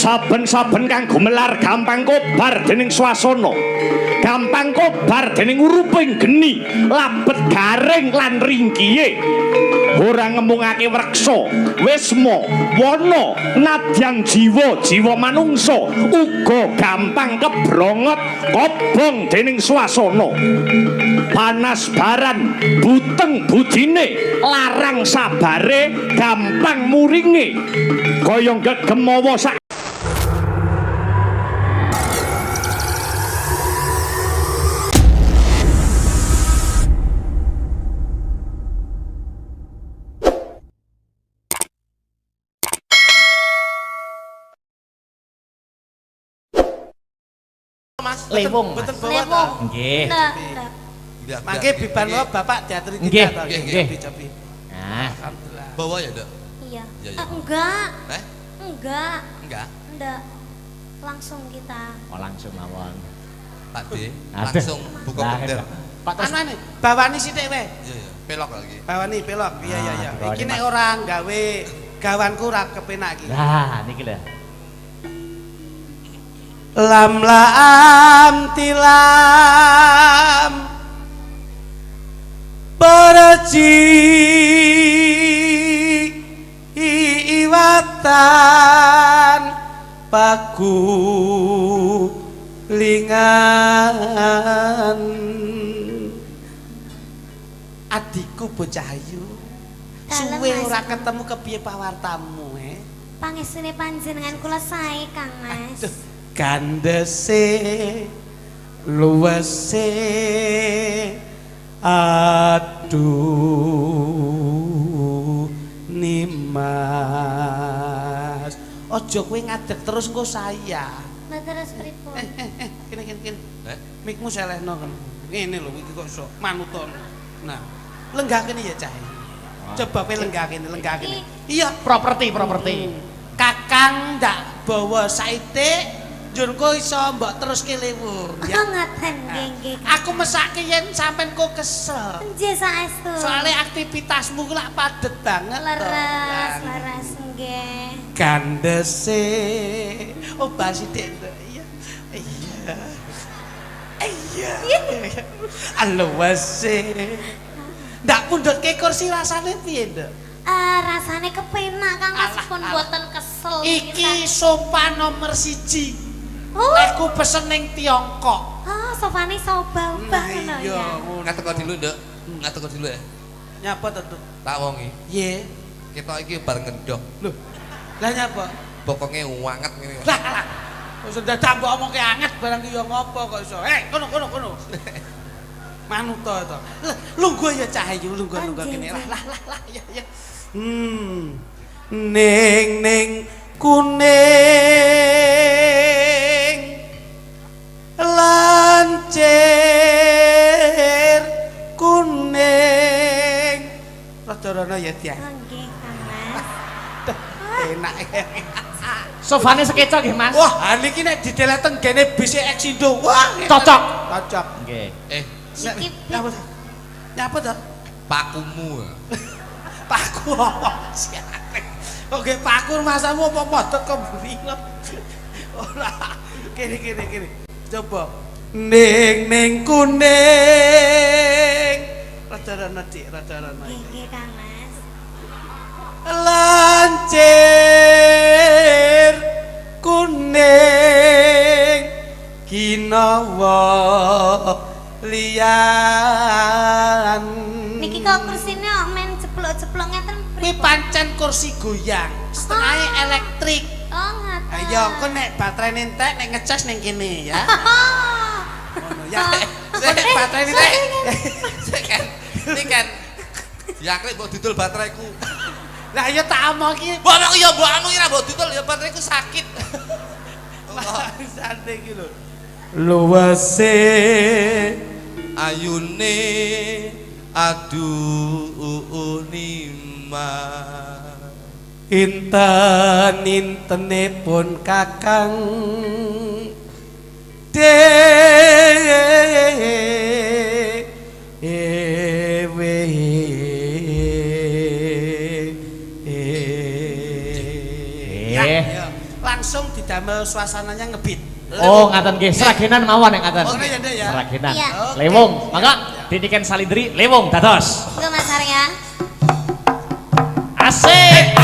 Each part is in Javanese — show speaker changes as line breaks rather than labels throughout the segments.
saben-saben kang gumelar gampang kobar dening swasana, gampang kobar dening uruping geni, labet garing lan ringkiye. Ora ngemungake wreksa, wisma, wana, nadyan jiwa manungsa uga gampang kebrongot kobong dening swasana. Panas baran, buteng budine, larang sabare, gampang muringe. Kaya gegemawa sak
Mas,
Lewung.
betul bawa ta?
Nggih.
Mangke biban wae Bapak diaturi
Nggih,
kita ta.
nggih.
Cobi.
Nah,
Alhamdulillah.
Bawa ya, Dok?
Iya.
Iya, iya.
Enggak.
Enggak.
Enggak. Langsung kita.
oh langsung mawon.
Pak D,
Aduh.
langsung buka
Nah,
bender.
Pak Tos.
Anane, bawani sithik wae.
Iya, iya. Pelok lagi.
Bawani pelok. Iya iya iya.
bawani,
Iki nek
Mas.
ora gawe gawanku ora kepenak iki.
Nah, niki lho.
Lam laam tilam Perci iwatan Paku lingan Adikku bocah ayu suwe ora ketemu kepiye pawartamu
Pangesune panjenengan kula sae Kang Mas.
Gandese luwese aduh nimas ojo kowe ngadeg terus engko saya
Terus pripun?
kene mikmu selehno kan ngene lho iki kok iso manuton nah lenggah kene ya cah coba kowe lenggah kene iya
Properti.
kakang ndak bawa saite Junko iso mbok terus kelewung ya.
Ngaten nggih.
Aku mesake yen sampean kok kesel.
Nggih saestu.
Soale aktivitasmu ku lak padet banget
leres nggih.
Gandese. Oh basithik. Iya. Iya. Alwase. Ndak pundhutke kursi rasane piye, Nduk?
Rasane kepenak Kang Mas pun mboten kesel.
Iki sofa nomor 1.
Oh.
Aku pesen ning Tiongkok.
Oh, sofane soba ubah ngono ya.
Ngatek dulu, Nduk. Ngatek dulu ya.
Nyapa to, Nduk?
Tak wongi.
Ye.
Kita iki bar ngendok.
Lho. Lah nyapa?
Bokonge wanget ngene.
Lah. Wis dadak mbok omongke anget barang ki ya ngopo kok iso. Kono. Manut to. Lungguh ya Cahayu, lungguh kene. Lah ya. Ning kuning lancir kuning rada-rada ya dia
Nggih Kang Mas.
enak
Sofane sekeca nggih, Mas.
wah niki nek didelek teng gene bis Eksindo wah
Cocok.
nggih
Niki
nyapa to
Pakumu.
paku oke paku masamu apa modot kok beringot ora kene coba ning kuning rada-rada dik rada-rada
Nggih Kang Mas.
lancir kuning ginawa liyan
Niki kok kursine kok men jeblok-jeblok ngeten
kuwi pancen kursi goyang setengahnya elektrik
Oh, ngaten.
ayo engko nek baterai entek nek ngecas ning kene ya ngono ya baterai entek
Ini kan diakrek mbok didol bateraiku.
lah ya tak omong iki
Mbok anu ya mbok anu ora mbok didol ya bateraiku sakit.
sante iki lho luwese
Ayune aduh nima
intenipun kakang dewe langsung didamel suasananya ngebit.
Oh, ngaten nggih. Seragenan mawon nek ngaten.
Oh, ya, Ndek ya.
Seragenan.
Iya.
Lewung, mangga diniken salindri lewung dados.
Enggak Mas Arya.
Asik.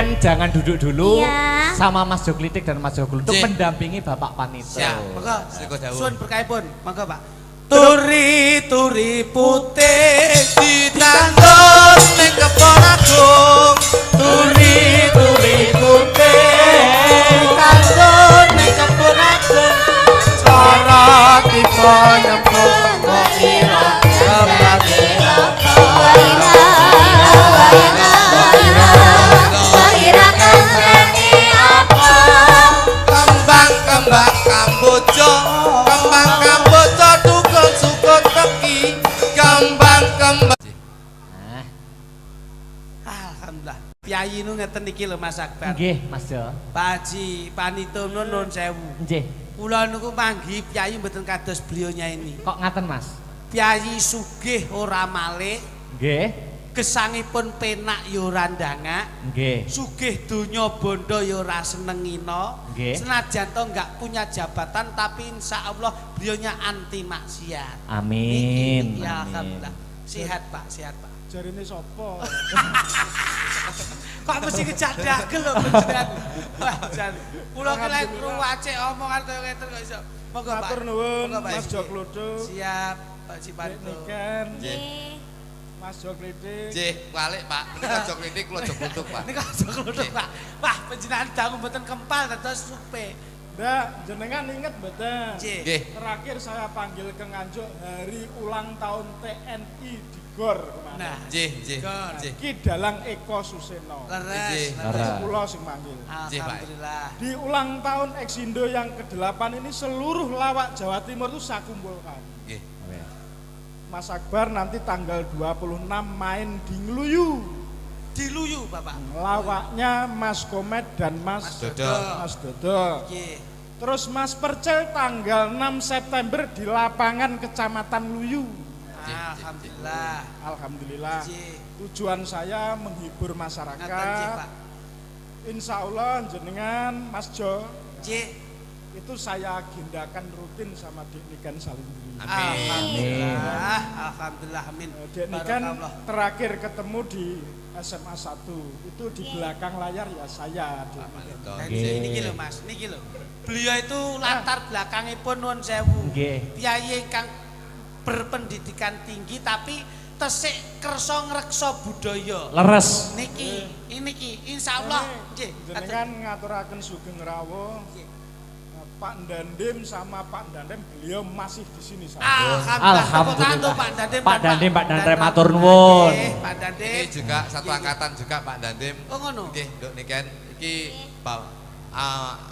Jenengan jangan duduk dulu
Iya.
sama Mas Joklitik dan Mas Jogul untuk
Cik.
mendampingi Bapak Panito.
Siap.
Monggo.
Siko dawuh.
Suwun berkahipun. Monggo, Pak. Turi putih
Ditandon ning kebon agung.
turi putih
Ditandon ning kebon agung. Cara tiba nyemplung kok ira kembali. Kembang kamboja, kembang kamboja tukul sukut teki. Kembang.
Alhamdulillah. Piyayi nu ngeten iki lho Mas Akbar.
Nggih, Mas Jo.
Pak Haji Panito nuwun sewu.
Nggih.
Kula niku manggi piyayi mboten kados beliaunya ini.
Kok ngaten, Mas?
Piyayi sugih ora malih,
Nggih.
gesangipun penak ya ora ndangak.
Nggih.
Sugih donya bondo ya ora senengina.
Nggih.
Senajan to enggak punya jabatan tapi insya Allah beliaunya anti maksiat.
Amin.
Niki, ya
Amin.
alhamdulillah. Sehat Pak, sehat Pak.
Jarine sapa?
Kok mesti kejak dagel lho panjenengan. Wah, jan. Kula ki lek ruwace omongan kaya ngeten kok iso. Monggo Pak.
Matur nuwun
Monggo, Pak.
Mas Joklodo.
Siap, Pak Cipanto.
Niken
Nggih.
Mas Joklitik.
Nggih, balik Pak. Menika jok klinik kula jok butuh Pak.
Nika aja kluduk Pak. Wah, panjenengan dangu mboten kempal dados supe.
Ndak, jenengan inget mboten?
Nggih.
Nggih.
Terakhir saya panggil ke Nganjuk hari ulang tahun TNI di GOR kemarin.
Nah,
Nggih, nggih.
Gor.
Nggih.
Ki Dalang Eko Suseno.
leres.
Nggih.
leres.
Kula sing manggil.
Alhamdulillah.
Di ulang tahun Eksindo yang ke-8 ini seluruh lawak Jawa Timur itu saya kumpulkan.
Nggih.
Mas Akbar nanti tanggal 26 main di Ngluyu.
Diluyu Bapak.
Lawaknya Mas Komet dan Mas
Dodo.
Mas Dodo.
Nggih.
Terus Mas Percel tanggal 6 September di lapangan Kecamatan Luyu.
Alhamdulillah.
Alhamdulillah.
Nggih.
Tujuan saya menghibur
Ngaten nggih,
masyarakat.
Pak.
Insya Allah jenengan Mas Jo
Nggih.
itu saya agendakan rutin sama Dek Niken Salindri.
Amin.
Alhamdulillah. Alhamdulillah amin.
Dek Niken
Barakallah.
terakhir ketemu di SMA 1 itu di belakang layar ya saya Dek Niken.
Nah,
Nggih.
niki lho Mas, niki lho. Beliau itu latar belakangipun nuwun sewu.
Nggih.
Piyayi ingkang berpendidikan tinggi tapi tesik kersa ngreksa budaya.
Leres.
Niki insyaallah nggih.
Jenengan ngaturaken sugeng rawuh Pak Dandim sama Pak Dandem beliau masih di sini saya.
Alhamdulillah. Tepuk tangan tuh,
Alhamdulillah.
Pak Dandim.
Pak
dan
Dandim, Pak Dandem,
dan
matur nuwun.
Nggih, Pak Dandim.
Ini juga satu angkatan juga Pak Dandim.
Oh ngono.
Nggih, Nduk Niken iki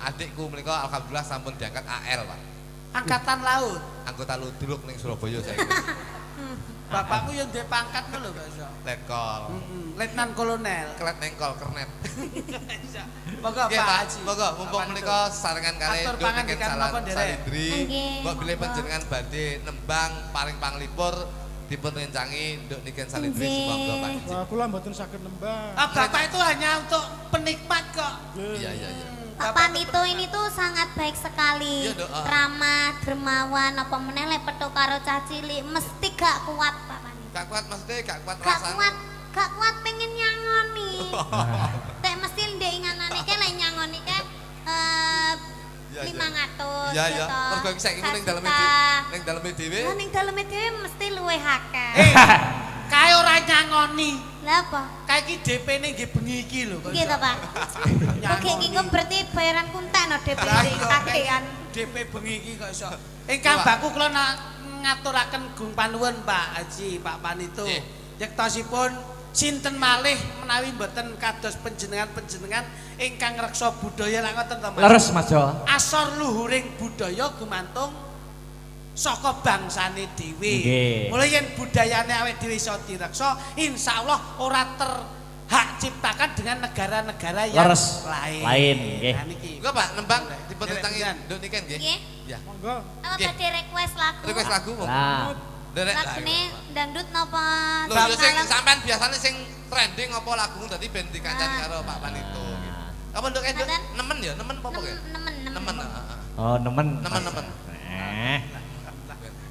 adikku menika alhamdulillah sampun diangkat AL, Pak.
Angkatan laut.
Anggota Ludruk ning Surabaya saya.
Bapakku yang duwe pangkat lho Pak iso.
Letkol.
Letnan Kolonel.
Klet nengkol kernet.
Monggo
Nggih,
Pak
Pak.
Haji.
Monggo mumpung menika sarengan kalih
Atur
Nduk Niken
pangandikan napa, Derek?
Salindri.
Nggih,
Mbok bilih
monggo.
panjenengan badhe nembang paring panglipur dipun rencangi Nduk Niken Salindri
Nggih.
sumangga Pak Haji.
Wah, kula mboten saged nembang.
Bapak itu hanya untuk penikmat kok.
Iya, iya, iya.
Pak Panito ini tuh sangat baik sekali.
Iya, Dok.
Ramah, dermawan, apa meneh lek petuk karo cah cilik mesti gak kuat Pak Panito.
Gak kuat maksudnya, gak kuat
Gak
rasanya.
kuat, gak kuat pengen nyangoni. Tek mesti ndek inganane ke lek nyangoni ke
Iya, iya.
500
Iya, iya.
gitu.
Mergo iki saiki ning daleme ning daleme dhewe.
Lah ning daleme dhewe mesti luwih akeh.
Kae ora nyangoni.
Lah apa?
Kae iki DP-ne nggih bengi iki lho kok.
Nggih to, Pak. Oke, iki kok berarti bayaran kunten DP kakean.
DP bengi iki kok iso. Ingkang baku kula ngaturaken gung panuwun Pak Haji, Pak Panito.
Nggih.
Yektosipun sinten malih menawi mboten kados panjenengan-panjenengan ingkang ngreksa budaya lak ngoten to Mas.
Leres, Mas Jo.
Asor luhuring budaya gumantung saka bangsane dhewe.
Nggih.
Mulai yen budayane awake dhewe iso direksa, insyaallah ora terhak ciptakan dengan negara-negara yang
Leres.
lain.
Lain, nggih.
Nah, niki.
Enggak, Pak, nembang dipun
Derek,
rencangi
pisan.
Nduk Niken nggih.
Nggih.
Ya.
Monggo.
Apa
Nggih.
tadi request lagu?
Request lagu monggo.
Lah,
Derek.
Lagune dangdut napa?
Lho yo sing
Malam?
sampean biasanya sing trending apa lagu dadi ben dikancani karo Pak Panito. Apa Nduk Nduk
Ngaten?
nemen ya, nemen apa ya?
Nemen.
Nemen. heeh.
oh nemen.
Nemen.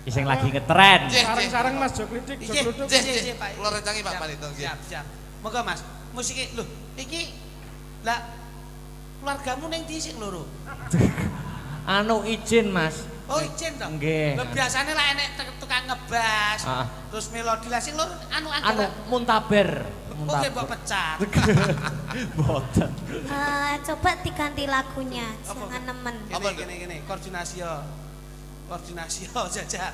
Iseng lagi ngetren.
Nggih, nggih.
Sareng-sareng Mas Joklitik,
Nggih,
Joklodo.
Nggih,
nggih,
nggih.
Pak.
Kula rencangi Pak
Siap,
Panito nggih.
Siap, siap. Moga Mas, musik lho iki Lah keluargamu ning ndi sing loro?
Anu izin Mas.
Oh izin toh?
Nggih.
Lah biasane lah enek tukang ngebas,
Ah.
terus melodi lah sing loro anu
Anu muntaber.
Oke mbok pecat.
Boten.
Coba diganti lagunya,
Apa?
jangan nemen.
Apa tuh?
Gini, koordinasi yo. Koordinasi yo jajak.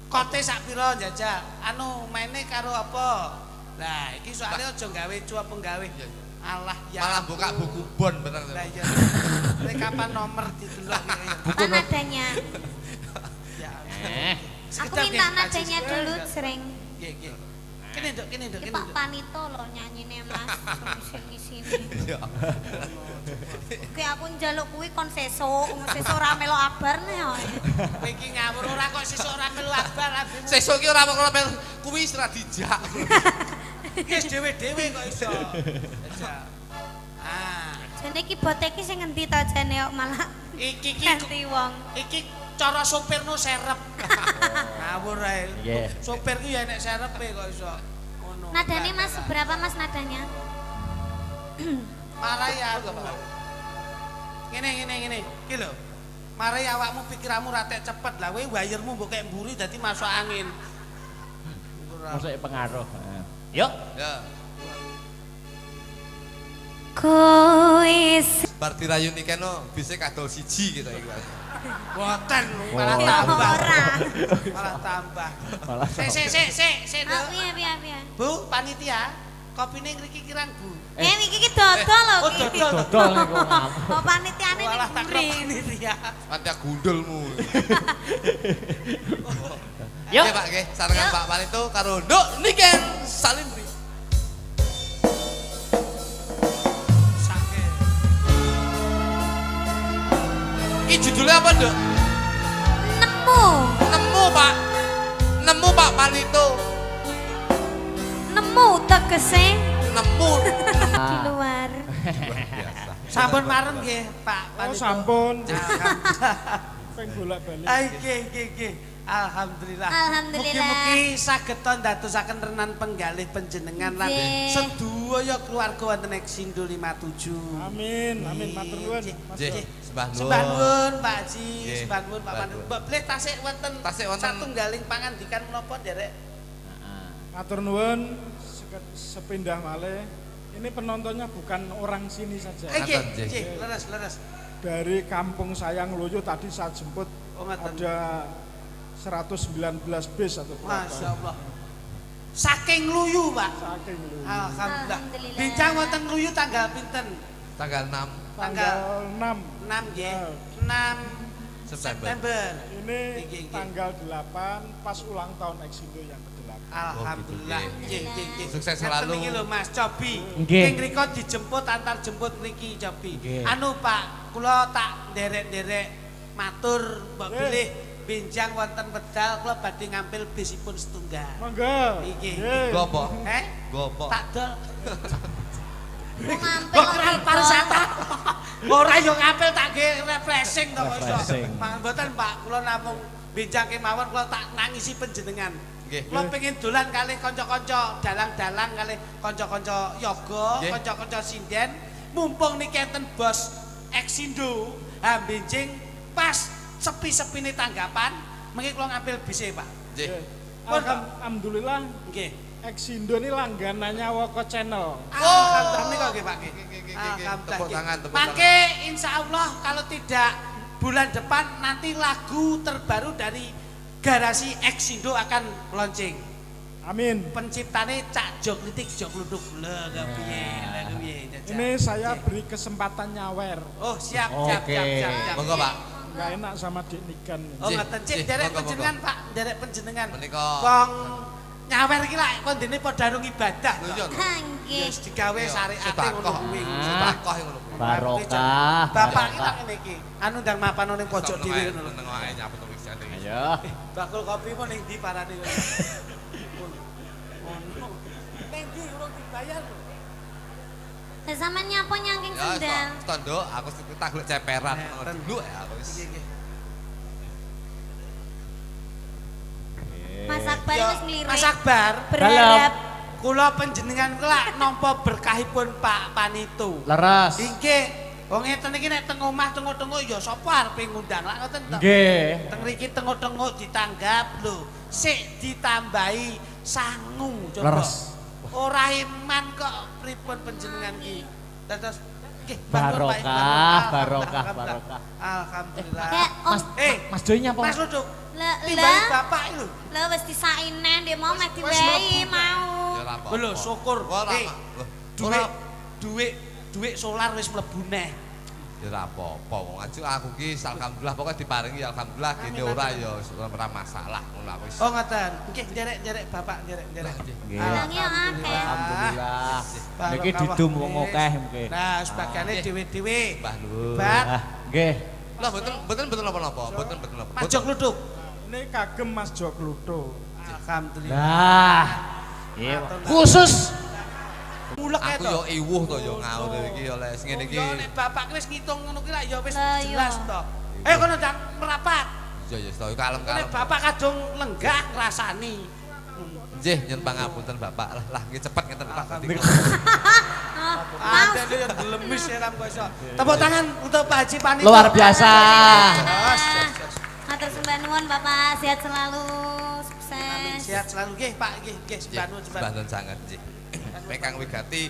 Kote sak pira jajak? Anu maine karo apa? Lah iki soalnya aja gawe cuap penggawe.
Iya, iya.
Allah ya.
Malah
ampun.
buka buku bon bener.
Lah iya. Nek kapan nomor didelok iki.
Apa nadanya?
Ya.
Aku minta nadanya dulu, sering.
Nggih, nggih. Kene nduk, kene nduk,
Ini
kene
Pak
nduk.
Panito loh nyanyine Mas, sini-sini.
Iya.
Oke, aku njaluk kuwi kon sesuk ora melok abar nih.
Kowe iki ngawur ora kok sesuk ora melu abar abimu.
Sesuk ki ora kok kuwi wis ra dijak.
Wis dhewe-dhewe kok iso. Jajak. Ah,
Jane iki bote iki sing ngendi to jane kok malah
iki
ganti wong.
iki cara sopirno serep. Ngawur ae.
Nggih.
Sopir ku ya enek serepe kok iso. Ngono.
Nadane Mas seberapa Mas nadanya?
Marai aku. Ngene. Iki lho. Marai awakmu pikiranmu ratek cepet lah kowe wayermu mbok kek mburi dadi masuk angin.
Masuk pengaruh. Yuk.
Ya.
Kowe
Bar dirayuni kene bise kadol siji gitu iki.
Boten malah tambah. Malah tambah.
Malah
Sik,
Oh,
Duk.
piye.
Bu, panitia, kopine ngriki kirang, Bu.
Iki dodol lho
Oh,
iki.
dodol.
dodol niku ngam.
Oh, panitiane ning
Malah tak
mburi.
panitia.
Pati gundulmu.
Yuk.
Oke Pak nggih, sarengan Pak Panito karo Nduk Niken Salindri.
Sake.
Iki judulnya apa, Nduk?
Nemu.
Nemu Pak Panito.
Nemu tegese
Nemu.
di luar.
Biasa.
Sampun marem nggih, Pak
Oh
Panito.
sampun,
Alhamdulillah.
peng bolak-balik.
Nggih. Alhamdulillah.
Alhamdulillah.
Mugi-mugi saged ndadosaken renan penggalih panjenengan lan
Nggih.
sedaya keluarga wonten Eksindo 57.
Amin, matur nuwun.
Nggih.
Mas
Nggih,
Bro.
sembah nuwun.
Sembah nuwun Pak Ji,
Nggih,
sembah nuwun Pak
sembah
Pandu.
nuwun.
Mbak Bleh tasik wonten satunggaling pangandikan menapa nderek?
Matur nuwun, sepindah malih. Ini penontonnya bukan orang sini saja.
Nggih,
Nggih.
nggih, leres.
Dari kampung saya Ngluyu tadi saya jemput
Oh, ngoten.
ada 119 bis atau berapa.
Masya Allah. Saking Luyu, Pak.
Saking Ngluyu.
Alhamdulillah.
Alhamdulillah.
Bincang wonten Luyu tanggal pinten?
Tanggal 6
Tanggal 6.
6 nggih.
Ya.
6
September.
September.
Ini
Nggih.
tanggal 8 pas ulang tahun Eksindo yang ke-8.
Alhamdulillah.
Oh, gitu,
Nggih.
Sukses selalu.
Iki lho Mas Cobi.
Nggih.
King Riko dijemput antar jemput mriki Cobi.
Nggih.
Anu Pak, kula tak nderek-nderek matur Mbak
Nggih.
Bilih benjang wonten wedal kula badhe ngambil bisipun setunggal.
Monggo.
Nggih.
Nggih.
Go apa? Go apa?
Tak dol.
Mau ngampil
Kok
kok
ora
gitu.
pariwisata. Ora yo ngapil tak nggih refreshing to kok iso.
Refreshing.
Mboten Pak, kula namung benjang kemawon kula tak nangisi panjenengan.
Nggih.
Kula pengen dolan kalih kanca-kanca dalang-dalang kalih kanca-kanca yoga,
Nggih.
kanca-kanca sinden, mumpung niki enten bos Eksindo, ha benjing pas sepi-sepine tanggapan, mengki kula ngambil bise, Pak.
Nggih.
Alhamdulillah
Nggih.
Eksindo ini langganannya Woko Channel.
Alhamdulillah niku nggih, Pak.
Tepuk tangan, tepuk
Mangke insyaallah kalau tidak bulan depan nanti lagu terbaru dari Garasi Eksindo akan launching.
Amin.
Penciptane Cak Jok Litik Jok Luduk. Lah piye.
Ini saya beri kesempatan nyawer.
Oh, siap.
Oke.
Monggo Pak.
Nggak enak sama Dik Niken.
Oh,
Nggih,
ngoten cik
nggih,
derek
monggo,
panjenengan, Pak, derek panjenengan.
Menika.
Wong nyawer iki lak kon dene padha nang ibadah.
Lho iya.
Nggih.
Wis digawe syariate ngono
Sedekah.
kuwi.
Sedekah ngono.
Barokah.
Bapak iki
barokah.
lak ngene iki. Anu ndang mapan ning pojok dhewe ngono lho.
Neng wae nyapet wis ate.
Ayo.
Bakul kopi mo ning ndi parane. Ono. Ning ndi urung dibayar lho.
Lah sampean nyapa nyangking
Ya,
sendal?
tondo aku tak golek ceperan
Neten.
dulu ya aku wis.
Nggih.
Mas Akbar
Ya,
wis nglirik.
Mas Akbar,
Berharap
kula panjenengan kula nampa berkahipun Pak Panitu.
Leres.
Inggih, wong ngeten iki nek teng omah tengok-tengok ya sapa arepe ngundang lak ngoten to.
Nggih.
Teng mriki tengok-tengok ditanggap lho, sik ditambahi sangu coba.
Leres.
Ora iman kok pripun panjenengan iki. Dados nggih matur, Pak.
Barokah.
Alhamdulillah.
Mas Doi nyapa?
Mas Luduk. Timbali
Lah,
bapak lho.
lah wis disaine ndek mau mek diwehi mau.
Ya ora apa-apa.
Lho syukur.
Ora
Duit solar wis mlebu neh.
Ya ora apa-apa wong aku ki alhamdulillah pokoke diparingi ya alhamdulillah gene ora ya ora masalah ngono wis.
Oh ngoten. Nggih nderek bapak nderek.
Nggih.
Langi yo akeh.
Alhamdulillah.
Barokah.
Niki didum wong akeh nggih.
Nah, sebagiannya dhewe-dhewe.
Mbah Nur.
Bat,
Nggih.
Lah mboten napa-napa, mboten napa.
Mas Jok Luduk.
Ini kagem Mas Jok Ludo.
Alhamdulillah.
Nah. Iya. Khusus
Mulek
Aku
to.
yo iwuh to yo ngawur iki oleh sing ngene iki.
Yo nek bapak wis ngitung ngono ki lak ya wis
Lah, iya.
jelas to. Ayo kono dan merapat.
Ya ya to
Nek
kalem-kalem.
bapak kadung lenggah ngrasani.
Nggih nyun pangapunten Bapak. Lah nggih cepet ngeten Pak.
Ada yang gelemis ya kan kok iso. Tepuk tangan untuk Pak Haji Panitia.
luar biasa.
Matur sembah nuwun Bapak, sehat selalu,
Amin.
sukses.
Sehat selalu nggih Pak nggih sembah nuwun
Sembah nuwun sanget nggih. Mekang Wigati.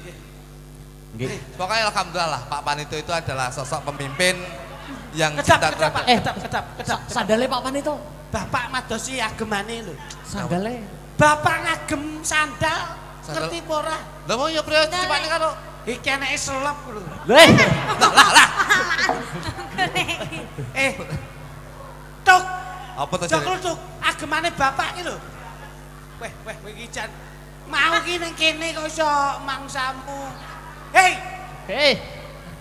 Nggih.
Pokoknya alhamdulillah lah Pak Panito itu adalah sosok pemimpin yang
Kedap
cinta
Pak.
terhadap
Kedap.
Sandale Pak Panito.
Bapak madosi agemane lho.
Sandale.
Bapak ngagem sandal,
Sandal?
ngerti apa ora?
Lah mau yo priyo cipane karo
Iki anake selep lho.
Leh.
Tok.
apa to
Jok
jare?
Luduk, agemane bapak iki lho. Weh iki jan mau ki ning kene kok iso mangsamu. Hei,
Hei.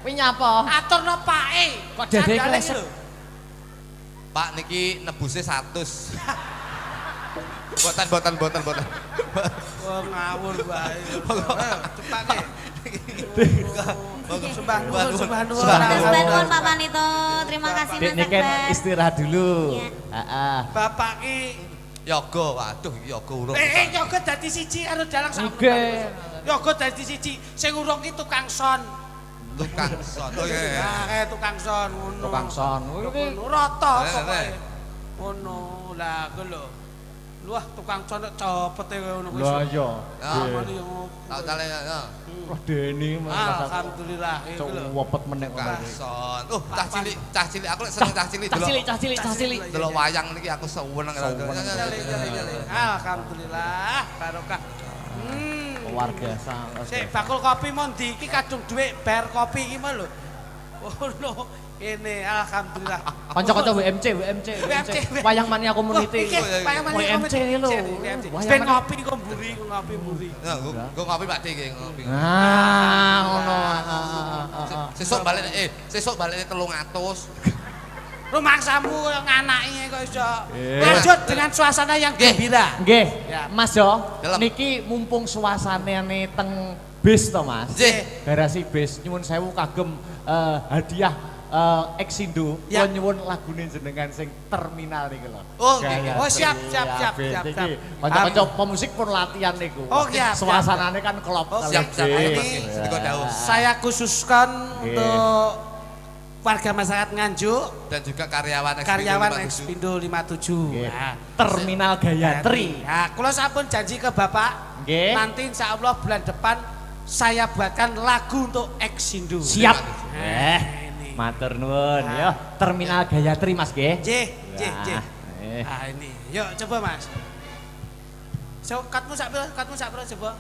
Kuwi nyapa?
aturno pake.
Kok dede
Sandale
kresek?
iki lho.
Pak niki nebuse 100. Boten.
Wah ngawur wae. Cepat nih. Sembah nuwun.
Matur sembah nuwun Pak Panito. Terima kasih
Dek
Mas
niki
Akbar.
istirahat dulu.
Iya.
Heeh.
Bapak ki
Yoga, waduh iki yoga urung.
yoga dadi siji karo dalang sak.
Nggih.
Yoga dadi siji. Sing urung ki tukang son.
Tukang son. Oh iya.
Tukang son ngono.
Tukang son. Kuwi
Ngono rata
Nek,
pokoke.
nek.
Ngono. Lah ku lho. Luah tukang son cepete kowe ngono
Lah iya.
Amane yo.
Tak cale ya.
Wah Deni masak
Alhamdulillah iku lho.
wepet meneh
Tukang
ngono.
son. Cah cilik. Aku lek seneng cah cilik delok.
Cah cilik.
Delok wayang niki aku seneng.
Jale. Alhamdulillah barokah.
Luar biasa.
Sik bakul kopi mon ndi iki kadung dhuwit bar kopi iki mah lho. Oh no, ini alhamdulillah.
Kanca-kanca WMC. Wayang Mania Community.
Iki wayang mania
WMC lho.
Ben ngopi kok mburi.
Ya, gua ngopi Pak Dik ngopi.
Ah, ngono.
Sesuk balik 300.
Rumangsamu yang nganaki kok iso. Lanjut dengan suasana yang gembira.
Nggih,
Ya.
Mas yo.
Dalam.
Niki mumpung suasanane teng bis to, Mas.
Nggih.
Garasi bis nyuwun sewu kagem hadiah Exindo.
Ya.
Kula nyuwun lagune jenengan sing terminal niku lho.
Oh, nggih.
Gaya
Oh, siap.
Iki kanca-kanca pemusik pun latihan niku.
Oh, siap.
Suasanane kan klop
Oh,
kali
siap.
bis.
Mas, Diko dawuh.
Saya khususkan
Nggih.
untuk warga masyarakat Nganjuk,
Dan juga karyawan
karyawan
Expindo 57.
Expindo 57.
Nggih.
Nah,
Terminal Gayatri.
Nah, kula sampun janji ke Bapak,
Nggih.
nanti insya Allah bulan depan saya buatkan lagu untuk Expindo.
Siap.
Ini.
Matur nuwun ya. Terminal Gayatri Mas nggih.
J.
Eh.
Ah ini, yuk coba Mas. So, katmu sak pira coba.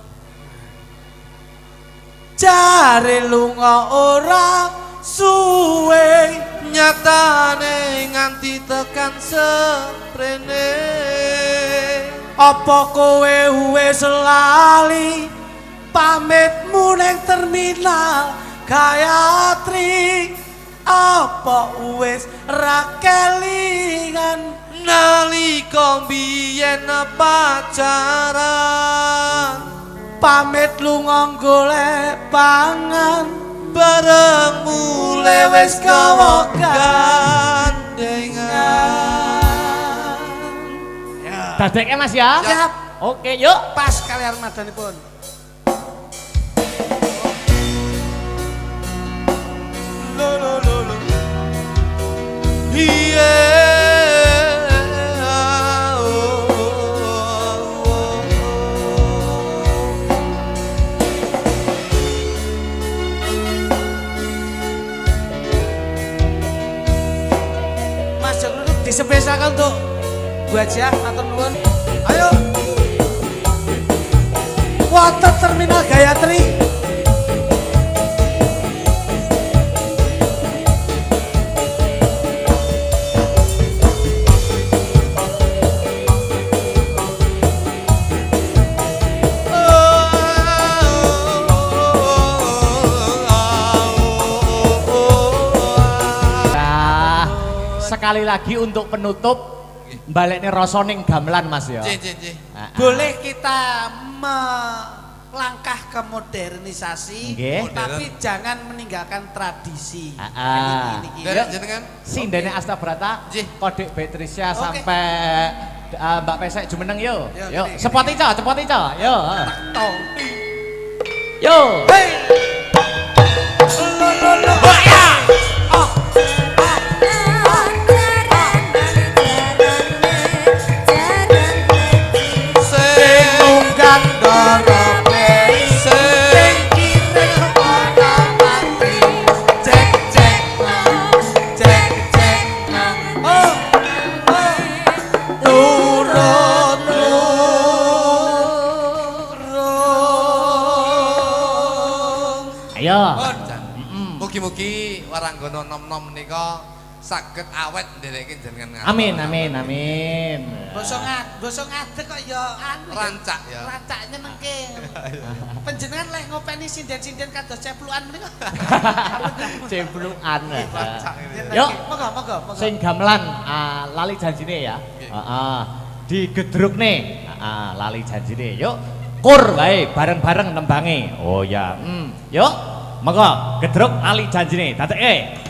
Jare lunga ora suwe
Nyatane nganti tekan seprene.
apa kowe wis lali pamitmu ning terminal Gayatri apa wis ra kelingan
Nalika biyen pacaran
pamit lunga golek pangan
bareng mulai wis gawa gandengan.
Ya.
Dadekke Mas ya.
Siap.
Oke, yuk.
Pas kalian madanipun. Mas Joko disepesialkan untuk Bu Hajiah atau nuwun. Ayo. Water Terminal Gayatri.
Sekali lagi untuk penutup baliknya rosoning gamelan Mas ya.
Cih.
Boleh kita melangkah ke modernisasi,
Nggih.
tapi jangan meninggalkan tradisi.
Yuk,
Jenengan
sindene Astabrata,
Nggih.
Kodik Beatricia
Oke.
sampai Mbak Pesek Jumeneng yo.
Yo,
Yo,
gini,
cepot ica. Yo.
Tong.
Yo.
Hei. Lo. Ya. Oh. Sing dorope sing kireng ora mati. Cek. Oh. Turun.
Ayo.
Mugi-mugi waranggono nom-nom menika saged awet ndereke jenengan.
Amin.
Basa ngadeg kok ya anu.
Rancak ya.
Rancak nyenengke. Panjenengan leh ngopeni sinden-sinden kados ceplukan menika.
Cemplukan.
Rancak ini.
Yuk.
Moga.
Sing gamelan lali janjine ya. Digedrukne. Lali janjine. Yuk. Kur wae bareng-bareng nembange. Oh ya. Yuk. Monggo gedruk lali janjine. Dadekke.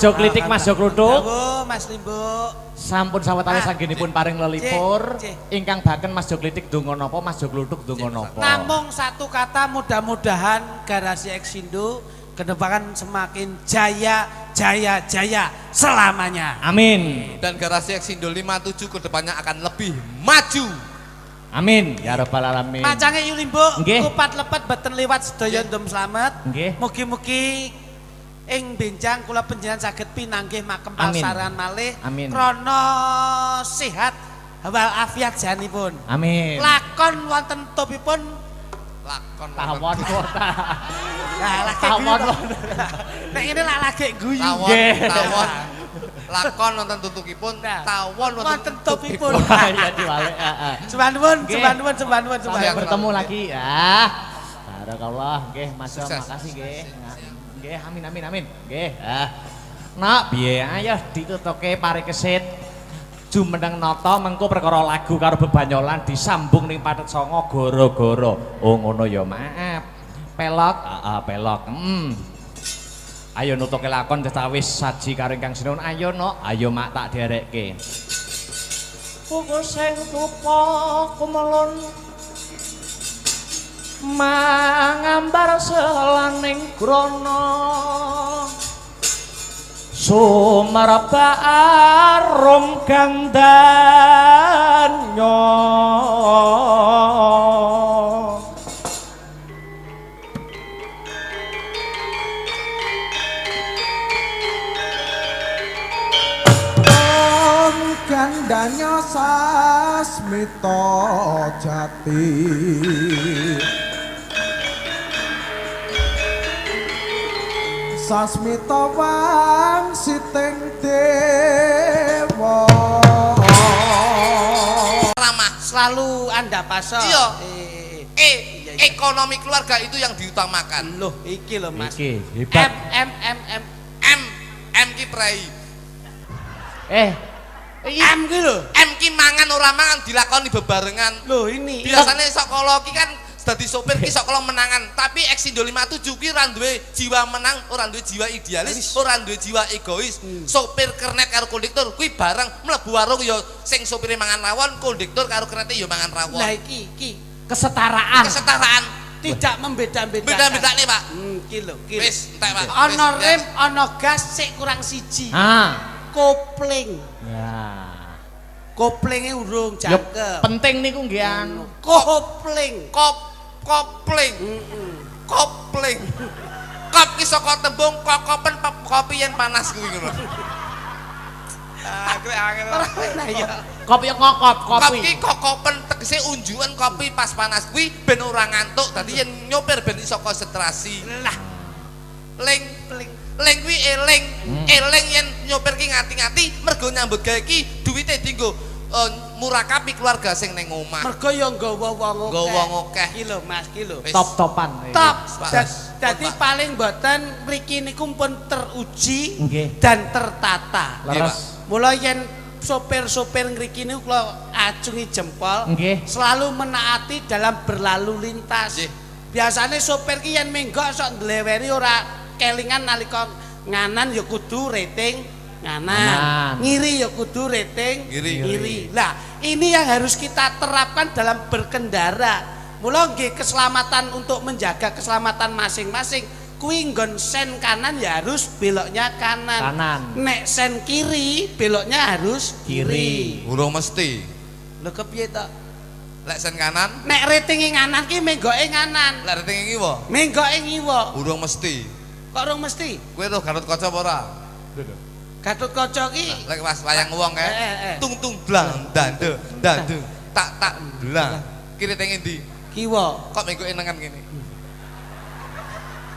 Jo Klitik, Mas Jo Kluthuk.
Dawuh Mas Limbo.
Sampun sawetawis anggenipun paring lelipur.
Cih.
Ingkang baken Mas Jo Klitik donga napa, Mas Jo Kluthuk donga napa.
Namung satu kata, mudah-mudahan Garasi Eksindo ke depan semakin jaya selamanya.
Amin.
Dan Garasi Eksindo 57 ke depannya akan lebih maju.
Amin ya rabbal alamin.
Macange Yulimbo,
Nggih.
kupat lepet beten liwat sedaya ndem slamet.
Nggih.
Mugi-mugi ing benjang kula panjenengan saged pinanggih makem
Amin.
pasaran malih
Amin.
krana sehat walafiat janipun.
Amin.
Lakon wonten topipun
Lakon
Tawon kota.
nah lagi
Tawon.
nek ngene lagi guyu.
tawon. Lakon nonton tutukipun,
Nah.
tawon
Wonten topipun.
Iya diwalek.
Sembah
Nggih.
nuwun.
Sampai bertemu lagi ya. Barakallah nggih Mas Jo,
Sukses.
makasih nggih. Nggih, amin. Nggih. Nak piye ayo ditutuke pari kesit. Jumeneng nata mengko perkara lagu karo bebanyolan disambung ning Pathet Sanga gara-gara. Oh ngono ya maaf. Pelok, pelok. Ayo nutuke lakon wis saji karo ingkang sinuwun. Ayo nok, ayo mak tak derekke. Pukul sing rupa kumelun mangambar selaning grana sumerba arum gandanya
Gandanya sasmita jati sasmita wangsiting dewa
ramah.
Selalu Anda paso.
Iya.
Iya.
Ekonomi keluarga itu yang diutamakan.
Loh, iki lho Mas.
Iki hebat.
M ki prei.
M ki lho.
M ki mangan ora mangan dilakoni bebarengan.
Loh ini.
Biasanya sekolah ki kan dadi sopir ki sekolah menangan, tapi Eksindo 57 ki ora duwe jiwa menang, ora duwe jiwa idealis, ora duwe jiwa egois. Sopir kernet karo kondektur kuwi bareng mlebu warung ya sing sopire mangan rawon, kondektur karo kernete ya mangan rawon.
Lah iki
Kesetaraan.
Kesetaraan.
tidak membeda-bedakan.
Beda-bedane, Pak.
Ki lho.
Wis, entek, Pak.
Ana
Wis,
rem,
yes.
ana gas sik kurang siji. Kopling.
Ya.
Koplinge urung
Ya,
jangkep.
penting niku nggih anu.
Kopling.
Kopling. Kopling. Kop ki saka tembung kokopen kopi yen panas kuwi ngono. Krek angel.
Nah ya.
Kopi ngokop,
Kop
kopi.
ki kokopen tegese unjukan kopi pas panas kuwi ben ora ngantuk. Dadi yen nyopir ben iso konsentrasi.
Lah,
Ling Ling kuwi eling. Eling yen nyopir ki ngati-ngati mergo nyambut gawe ki duwite dienggo murakabi keluarga sing ning omah.
mergo ya nggawa wong akeh.
Nggawa wong akeh.
Ki lho Mas, ki lho.
Wis.
Top-topan.
Top.
Pas.
Dadi paling mboten mriki niku pun teruji
Nggih.
dan tertata.
Leres.
Mula yen sopir-sopir ngriki niku kula acungi jempol,
Nggih.
selalu menaati dalam berlalu lintas.
Nggih.
Biasane sopir ki yen menggok sok ngleweri ora kelingan nalika nganan ya kudu rating nganan. Ngiri ya kudu rating
Ngiri.
Lah, ini yang harus kita terapkan dalam berkendara. Mula nggih keselamatan untuk menjaga keselamatan masing-masing. Kuwi nggon sen kanan ya harus beloknya kanan.
Kanan.
Nek sen kiri beloknya harus kiri.
Urung mesti.
Lho kepiye to?
Lek sen kanan,
Nek ratinge nganan ki menggoke nganan.
lek rating ngiwa.
Menggoke ngiwa.
Urung mesti.
Kok rung mesti?
Kowe tuh Garut kaca apa ora?
Gatut kaca ki
Lek pas wayang wong kae. Tung blang dande tak blang. Kiri teng endi?
kiwa.
Kok mengko enengan kene.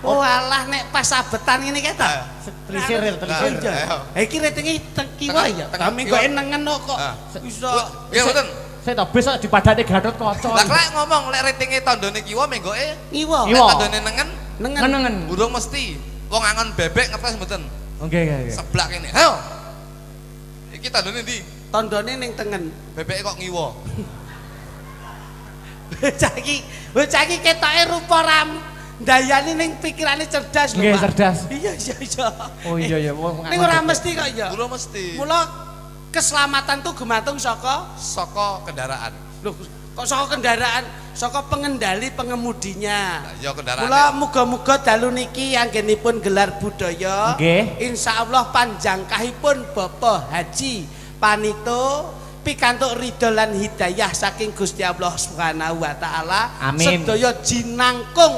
Oh alah nek pas sabetan ngene kae ta.
Telisir, telisir.
Iki ratinge teng kiwa ya.
Tengah
Kami kok nengen kok iso.
Ya mboten.
Saya tak besok dipadani Gatot Kaca.
Lah lek ngomong lek ratinge tandane kiwa mengkoke
Kiwa.
lek tandane nengen
Nengen.
urung mesti. Wong angon bebek ngertes mboten?
Oke.
Seblak kene. Ayo. Iki tandane ndi?
Tandane ning tengen.
Bebeke kok ngiwa.
Bocah iki ketoke rupa ndayani ning pikirane cerdas lho,
Nggih,
Pak.
cerdas.
Iya, iya, iya.
Oh iya ya, wong
Ning ora mesti kok ya.
Ora mesti.
Mula keselamatan tuh gumantung saka
Saka kendaraan.
lho kok saka kendaraan, saka pengendali pengemudinya.
Nah, ya kendaraan.
Mula muga-muga dalu niki anggenipun gelar budaya.
Nggih.
Insyaallah panjangkahipun Bapak Haji Panito pikantuk ridho lan hidayah saking Gusti Allah Subhanahu wa taala.
Amin.
Sedaya jinangkung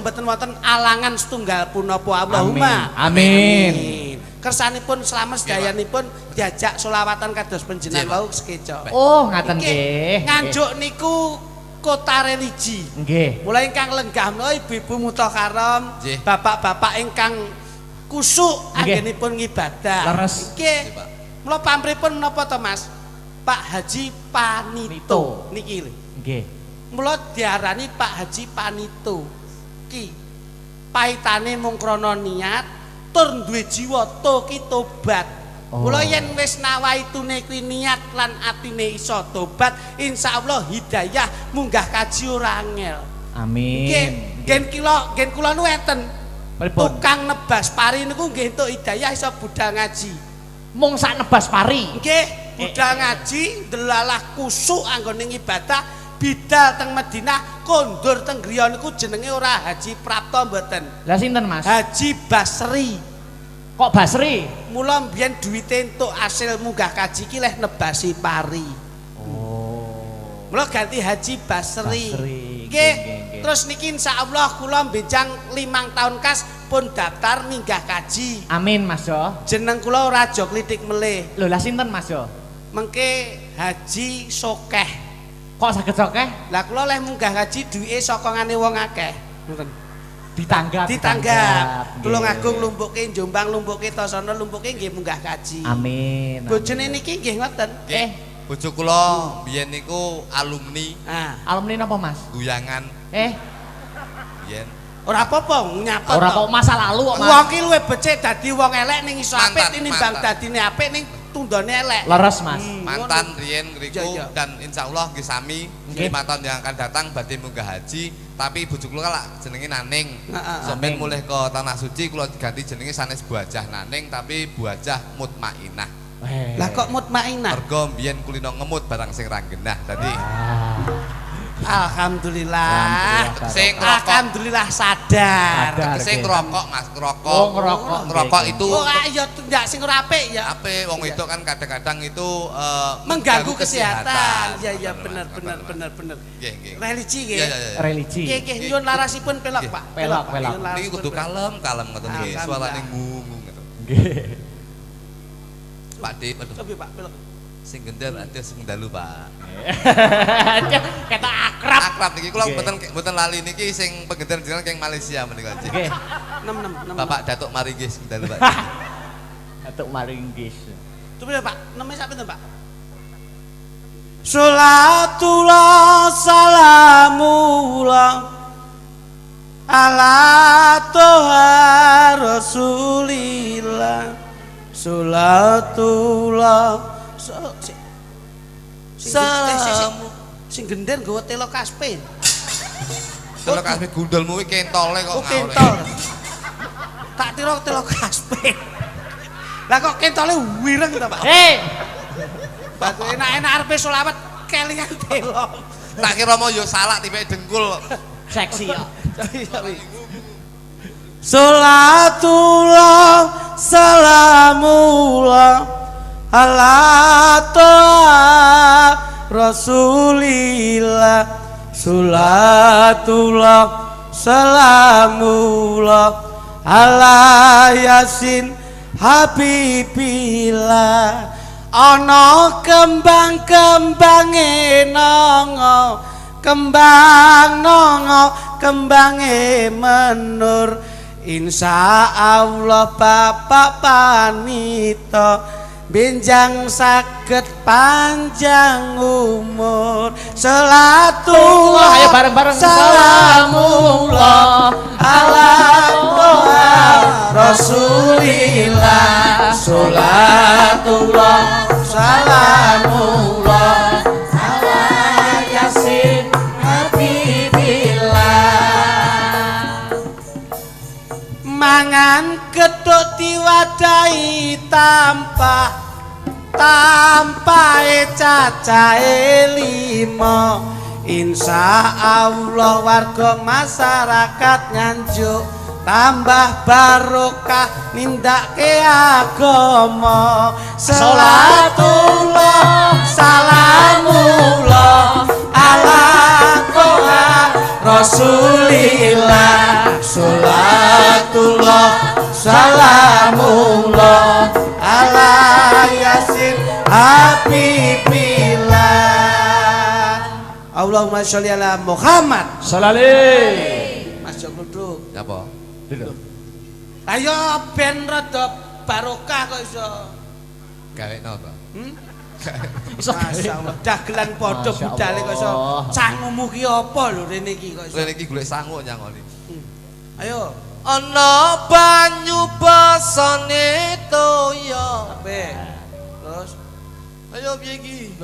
mboten wonten alangan setunggal punapa Allahumma.
Amin.
Kersanipun selamat sedayanipun diajak selawatan kados panjenengan wau sekeca.
Oh, ngaten nggih.
Nganjuk niku kota religi.
Nggih.
Mulai ingkang lenggah menawa ibu-ibu mutakaram,
Nggih.
bapak-bapak ingkang kusuk
Nggih.
anggenipun ngibadah.
Leres.
Nggih.
Nggih, Pak.
Mula pamripun menapa to, Mas? Pak Haji Panito niki lho.
Nggih.
Mula diarani Pak Haji Panito. Ki paitane mung krana niat tur duwe jiwa to ki tobat.
Oh.
Mula yen wis nawaitune kuwi niat lan atine iso tobat, insyaallah hidayah munggah kaji ora angel.
Amin.
Gen kula nu enten.
Pripun?
Tukang nebas pari niku nggih entuk hidayah iso budal ngaji.
Mung sak nebas pari.
Nggih, budal ngaji delalah kusuk anggone ibadah bidal teng Madinah kondur teng griya niku jenenge ora Haji Prapto mboten.
Lah sinten, Mas?
Haji Basri.
Kok Basri?
Mula mbiyen duwite entuk asil munggah kaji ki leh nebasi pari.
Oh.
Mula ganti Haji Basri.
Basri.
Nggih.
Nggih.
Terus niki insyaallah kula benjang 5 taun kas pun daftar minggah kaji.
Amin, Mas Jo.
Jeneng kula ora aja klitik melih.
Lho, lah sinten, Mas Jo?
Mengke Haji Sokeh.
Kok saged sokeh?
Lah kula leh munggah kaji duwike sokongane wong akeh. Ngoten.
Ditanggap.
Ditanggap.
Nggih.
Tulungagung lumpuke Jombang lumpuke Tasana lumpuke nggih munggah kaji.
Amin.
Bojone niki nggih ngoten.
Bojo kula biyen niku alumni
Ah,
Alumni napa, Mas?
guyangan biyen.
ora apa-apa nyapa.
Ora
to.
kok masa lalu kok, Mas.
Wong ki luwih becik dadi wong elek ning iso apik
Mantan,
tinimbang
mantan.
dadine apik ning tundone elek.
Leres, Mas.
Mantan riyen ngriku
Iya, iya.
dan insyaallah nggih sami
Nggih.
5 tahun yang akan datang badhe munggah haji, tapi bojo kula lak jenenge Naning.
Heeh.
Sampeyan
Naning.
mulih ke tanah suci kula diganti jenenge sanes Buajah Naning tapi Buajah Mutmainah.
Lah kok mutmainah.
Mergo mbiyen kulino ngemut barang sing ra genah. Dadi
Alhamdulillah.
sing ngerokok,
Alhamdulillah sadar.
Sadar.
sing
Oke.
ngerokok Mas, ngerokok.
Oh, ngerokok.
Ngerokok
Oke,
itu
Oh, ya ndak sing ora apik ya.
apa wong itu kan kadang-kadang itu
Mengganggu kesehatan. Ya ya
Ngoten,
bener
Mas.
bener bener.
Nggih, nggih.
Religi nggih.
Iya, iya, iya.
Religi.
Nggih nggih nyuwun larasipun pelok,
Nggih.
Pak.
Pelok,
Pak.
pelok.
Nyuwun
Niki
larasipun
kudu
pelok.
kalem ngoten nggih,
Alhamdulillah.
suarane ngungu ngoten.
Nggih.
Pak Dik, aduh
Coba Pak pelok.
sing gendel ada sing dalu, Pak.
Ketok akrab.
Akrab niki kula
Nggih.
mboten lali niki sing penggendel jenengan keng Malaysia menika.
Nggih.
6.
Bapak Datuk Maringgih sing dalu, Pak.
Ketok maringgis.
Coba Pak, namanya siapa itu Pak? Salatullah salamullah ala toha rasulillah salatullah
Salamu.
Sing gender nggawa telo kaspe.
Telo kasih gundulmu iki kentole kok
Oh
ngawur.
kentol. Tak tiro telo kaspe. Lah kok kentole wireng to Pak? Batu enak-enak arepe selawat kelingan telo.
Tak kira mau yo salak tipe dengkul.
Seksi ya.
Salatullah salamullah ala toha rasulillah salatullah salamullah ala yasin habibillah ana kembang-kembange nongo kembang nongo kembange menur insyaallah Bapak Panito benjang saged panjang umur salatullah
Ayo bareng-bareng.
salamullah ala toha rasulillah salatullah salamullah ala yasin habibillah wadai tanpa cacahe 5 insya Allah warga masyarakat Nganjuk tambah barokah nindake agama salatullah salamullah ala toha rasulillah salatullah salamullah ala yasin habibillah Allahumma sholli ala Muhammad
Salale.
Mas Joko duduk
Apa?
ayo ben rada barokah kok iso
Gawe napa?
Masya Allah dagelan padha
Masya
budale kok iso
Allah.
cangumu ki apa lho rene iki kok iso
Rene iki golek sangu nyangoni.
ayo
Ana banyu basane toya.
ape terus
Ayo piye iki?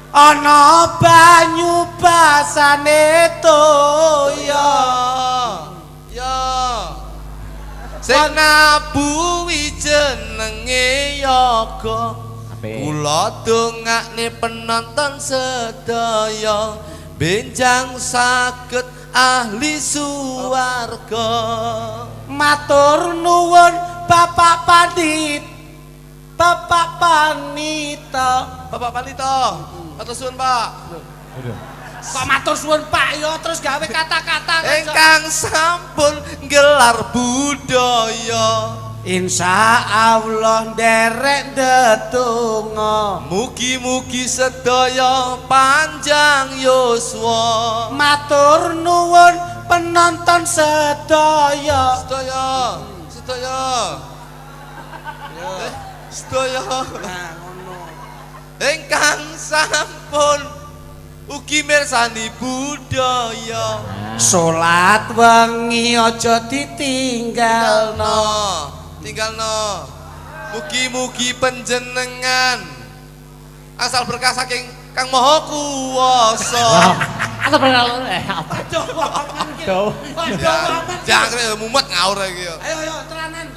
ana banyu basane toya
Ya. Sing nabuhi jenenge yoga.
Ape?
Kula dongakne penonton sedaya benjang saged ahli suwarga.
matur nuwun Bapak Pandit Bapak Panita
Bapak Panito, atur suwun Pak.
kok matur suwun Pak yo terus gawe kata-kata kok iso.
Ingkang sampun gelar budaya.
Insya Allah nderek ndedonga
Mugi-mugi sedaya panjang yuswa.
matur nuwun penonton sedaya
Sedaya, sedaya. Sedaya.
nah ngono
Ingkang sampun ugi mirsani budaya.
salat wengi aja ditinggalno
Tinggalno. Mugi-mugi panjenengan asal berkah saking Kang Maha Kuwasa.
Apa perkara apa? Aduh.
Jangkrik mumet ngaur iki ya.
ayo tenanan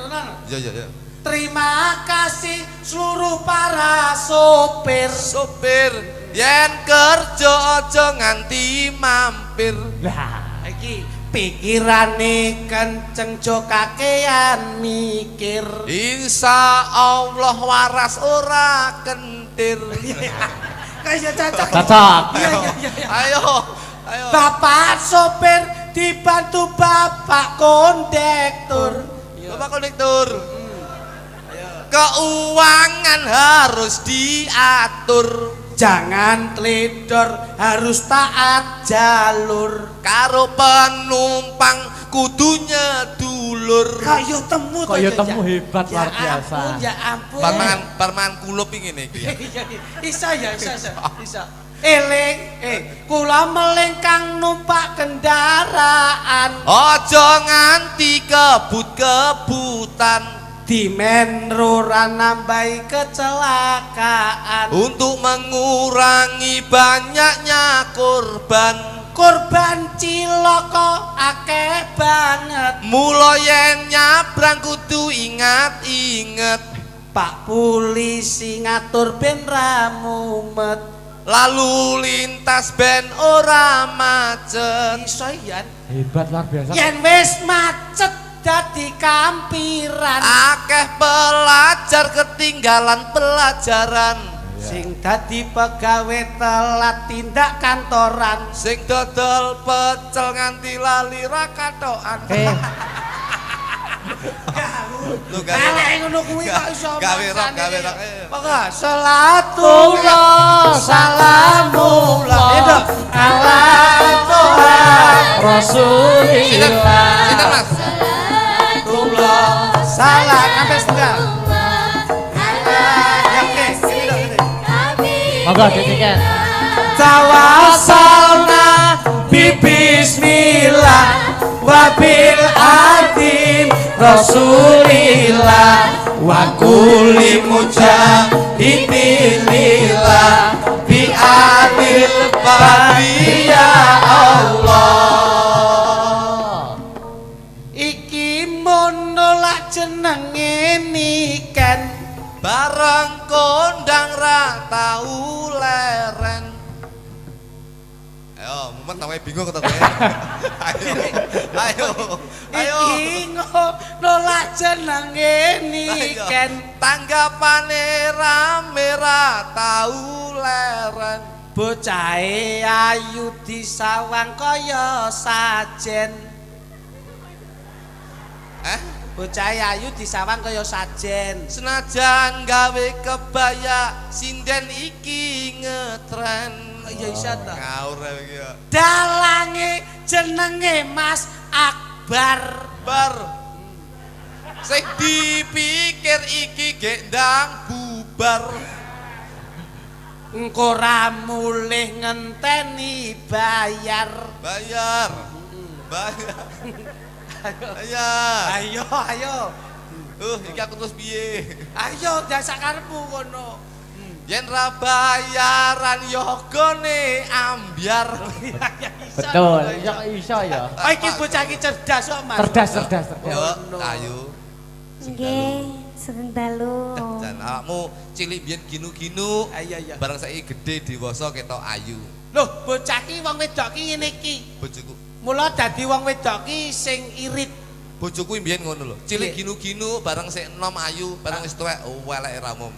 Ya ya ya.
terima kasih seluruh para sopir
Sopir yen kerja aja nganti mampir.
Lah,
iki pikirane kenceng jo kakean mikir
Insya Allah waras ora kentir.
kaya cocok
cocok.
iya.
Ayo, ayo.
Bapak sopir dibantu Bapak kondektur
Bapak kondektur. Keuangan harus diatur.
jangan teledor harus taat jalur
Karo penumpang kudunya dulur.
kaya temu
Kaya
to,
temu
ya.
hebat
Ya
luar biasa.
ampun, ya ampun
Parmangan kulup ngene iki ya.
Isa ya, isa. Eling, kula melengkang numpak kendaraan.
Aja nganti kebut-kebutan.
Dimenruran nambahi kecelakaan.
Untuk mengurangi banyaknya korban.
Korban cilaka akeh banget.
Mula yen nyabrang kudu ingat-inget.
Pak polisi ngatur ben ra mumet.
Lalu lintas ben ora macet.
Iso yan.
Hebat luar biasa.
Yen wis macet dadi kampiran.
Akeh pelajar ketinggalan pelajaran.
Sing dadi pegawe telat tindak kantoran.
Sing dodol pecel nganti lali ra katokan. Lu
Kalek ngono kuwi kok iso.
gawe rok.
Pokoke salatullah salamullah ala toha
Rasulillah.
Sinten Mas?
salatullah salam sampai setengah.
Monggo ditiket.
Tawassalna bi bismillah wa bil adim rasulillah wa kulli mujahidillah bi adil babi ya Allah. Iki mono lak jeneng
tahu leren. Ayo, mumet namanya bingung kata gue. Ayo.
Iki nolak jenenge niken.
Tanggapane rame ra tahu leren.
Bocahe ayu disawang kaya sajen. Bocahe ayu disawang kaya sajen.
Senajan gawe kebaya sinden iki ngetren.
Ya isa ta.
Ngawur iki ya.
Dalange jenenge Mas Akbar.
Sing dipikir iki gek ndang bubar.
Engko ra mulih ngenteni bayar.
Bayar.
Ayo.
Iki aku terus piye?
Ayo jasa karepmu kono.
Yen ra bayaran yogane ambyar.
Betul, iso ya.
Oh iki bocah iki cerdas kok, Mas.
Cerdas.
Yo, ayo.
Nggih, sugeng dalu.
Jan awakmu cilik biyen ginu-ginu.
Iya.
Bareng saiki gedhe dewasa ketok ayu.
Loh, bocah iki wong wedok iki ngene iki.
Bojoku.
Mula dadi wong wedok iki sing irit.
Bojoku mbiyen ngono lho. Cilik ginu-ginu bareng sik enom ayu, bareng wis tuwek weleke ramum.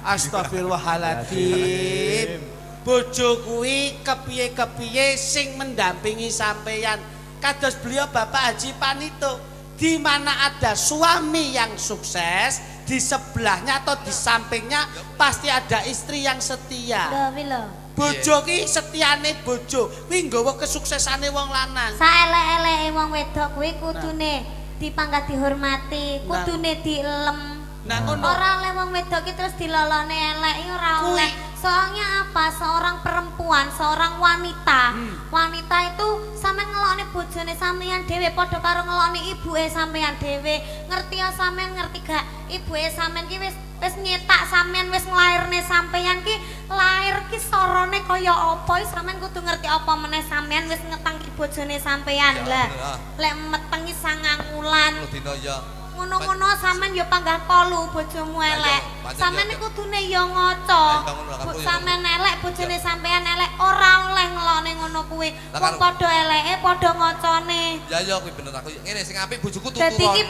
Astagfirullahaladzim. Bojo kuwi kepiye-kepiye sing mendampingi sampeyan. Kados beliau Bapak Haji Panito, di mana ada suami yang sukses, di sebelahnya atau di sampingnya pasti ada istri yang setia.
Lho, wi lho.
Bojo ki setiane bojo kuwi nggawa kesuksesane wong lanang.
Saelek-eleke wong wedok kuwi kudune dipangkat dihormati, kudune dielem.
Nah ngono.
Ora oleh wong wedok ki terus dilolone elek iki ora oleh. Soalnya apa? Seorang perempuan, seorang wanita. Wanita itu sampean ngelokne bojone sampean dhewe padha karo ngelokne ibuke sampean dhewe. Ngerti ya sampean, ngerti gak? Ibuke sampean ki wis nyetak sampean, wis nglairne sampean ki lair ki sorone kaya apa? Sampean kudu ngerti apa meneh sampean wis ngetangki bojone sampean. Lah, lek metengi 9 wulan.
Dina ya.
Ngono-ngono sampean ya panggah kolu bojomu elek. Sampean iku kudune ya ngaca. Sampean elek bojone sampean elek ora oleh ngelone ngono kuwi. Wong padha eleke padha ngacane.
Ya kuwi bener aku. Ngene sing apik bojoku
Dadi iki